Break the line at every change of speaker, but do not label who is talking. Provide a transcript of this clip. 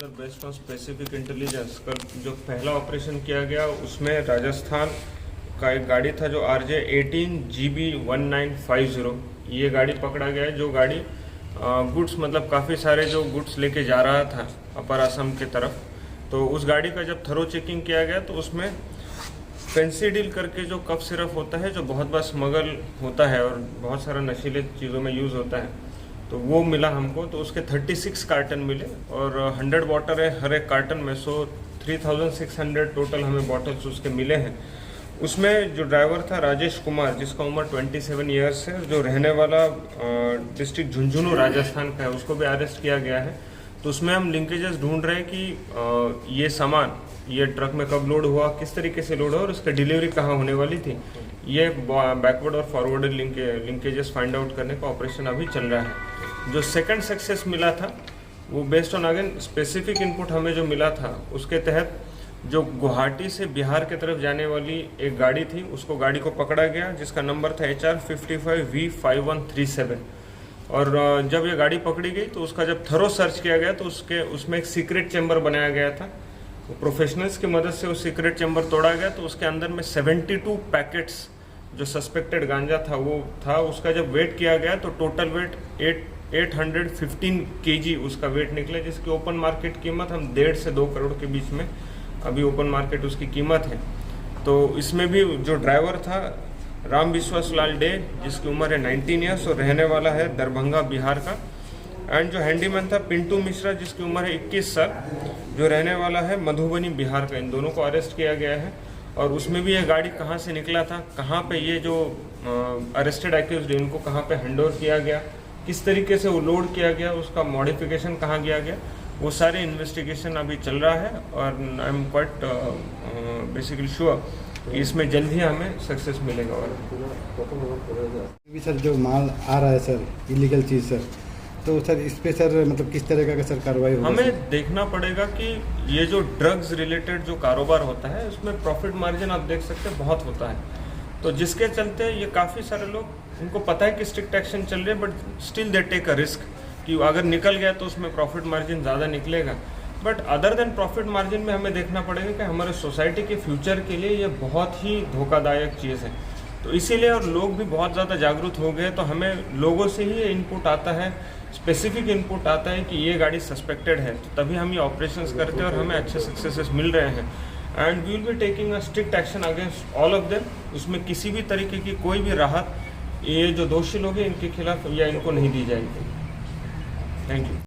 Sir based on specific intelligence कल जो पहला ऑपरेशन किया गया उसमें राजस्थान का एक गाड़ी था जो RJ18 GB 1950 ये गाड़ी पकड़ा गया है। जो गाड़ी गुड्स मतलब काफ़ी सारे जो गुड्स लेके जा रहा था अपर असम की तरफ। तो उस गाड़ी का जब थरो चेकिंग किया गया तो उसमें फेंसिडिल करके जो कफ सिरप होता है जो बहुत बार स्मगल होता है और बहुत सारा नशीले चीज़ों में यूज़ होता है, तो वो मिला हमको। तो उसके 36 कार्टन मिले और 100 वाटर है हर एक कार्टन में, सो 3600 टोटल हमें बॉटल्स उसके मिले हैं। उसमें जो ड्राइवर था राजेश कुमार, जिसका उम्र 27 ईयर्स है, जो रहने वाला डिस्ट्रिक्ट झुंझुनू राजस्थान का है, उसको भी अरेस्ट किया गया है। तो उसमें हम लिंकेजेस ढूंढ रहे हैं कि ये सामान ये ट्रक में कब लोड हुआ, किस तरीके से लोड हुआ और उसका डिलीवरी कहाँ होने वाली थी। ये बैकवर्ड और फॉरवर्ड लिंकेजेस फाइंड आउट करने का ऑपरेशन अभी चल रहा है। जो सेकंड सक्सेस मिला था वो based on again specific input हमें जो मिला था उसके तहत जो गुवाहाटी से बिहार की तरफ जाने वाली एक गाड़ी थी, उसको गाड़ी को पकड़ा गया जिसका नंबर था HR55V5137। और जब ये गाड़ी पकड़ी गई तो उसका जब थरो सर्च किया गया तो उसमें एक सीक्रेट चैम्बर बनाया गया था। तो प्रोफेशनल्स की मदद से वो सीक्रेट चैम्बर तोड़ा गया तो उसके अंदर में 72 पैकेट्स जो सस्पेक्टेड गांजा था वो था। उसका जब वेट किया गया तो टोटल वेट 815 kg उसका वेट निकला, जिसकी ओपन मार्केट कीमत हम 1.5 से 2 करोड़ के बीच में अभी ओपन मार्केट उसकी कीमत है। तो इसमें भी जो ड्राइवर था राम विश्वास लाल डे, जिसकी उम्र है 19 ईयर्स और रहने वाला है दरभंगा बिहार का। एंड जो हैंडीमैन था पिंटू मिश्रा, जिसकी उम्र है 21 साल, जो रहने वाला है मधुबनी बिहार का। इन दोनों को अरेस्ट किया गया है। और उसमें भी ये गाड़ी कहाँ से निकला था, कहाँ पे ये जो अरेस्टेड एक्यूज्ड इनको कहाँ पे हैंडओवर किया गया, किस तरीके से वो लोड किया गया, उसका मॉडिफिकेशन कहाँ किया गया, वो सारे इन्वेस्टिगेशन अभी चल रहा है। और I am quite basically sure कि इसमें जल्द ही हमें सक्सेस मिलेगा। और
सर जो माल आ रहा है सर इलीगल चीज़ सर, तो सर इस पे सर मतलब किस तरह का सर कार्रवाई होगी?
हमें देखना पड़ेगा कि ये जो ड्रग्स रिलेटेड जो कारोबार होता है उसमें प्रॉफिट मार्जिन आप देख सकते हैं बहुत होता है। तो जिसके चलते ये काफ़ी सारे लोग, उनको पता है कि स्ट्रिक्ट एक्शन चल रही है but still they take a risk कि अगर निकल गया तो उसमें प्रॉफिट मार्जिन ज़्यादा निकलेगा। But other than profit margin में हमें देखना पड़ेगा कि हमारे सोसाइटी के फ्यूचर के लिए ये बहुत ही धोखादायक चीज़ है। तो इसीलिए और लोग भी बहुत ज़्यादा जागरूक हो गए, तो हमें लोगों से ही ये इनपुट आता है, स्पेसिफिक इनपुट आता है कि ये गाड़ी सस्पेक्टेड है, तो तभी हम ये ऑपरेशंस करते हैं और हमें अच्छे सक्सेसेस मिल रहे हैं। And we will be taking a strict action against all of them. उसमें किसी भी तरीके की कोई भी राहत ये जो दोषी लोग हैं इनके खिलाफ या इनको नहीं दी जाएगी। Thank you.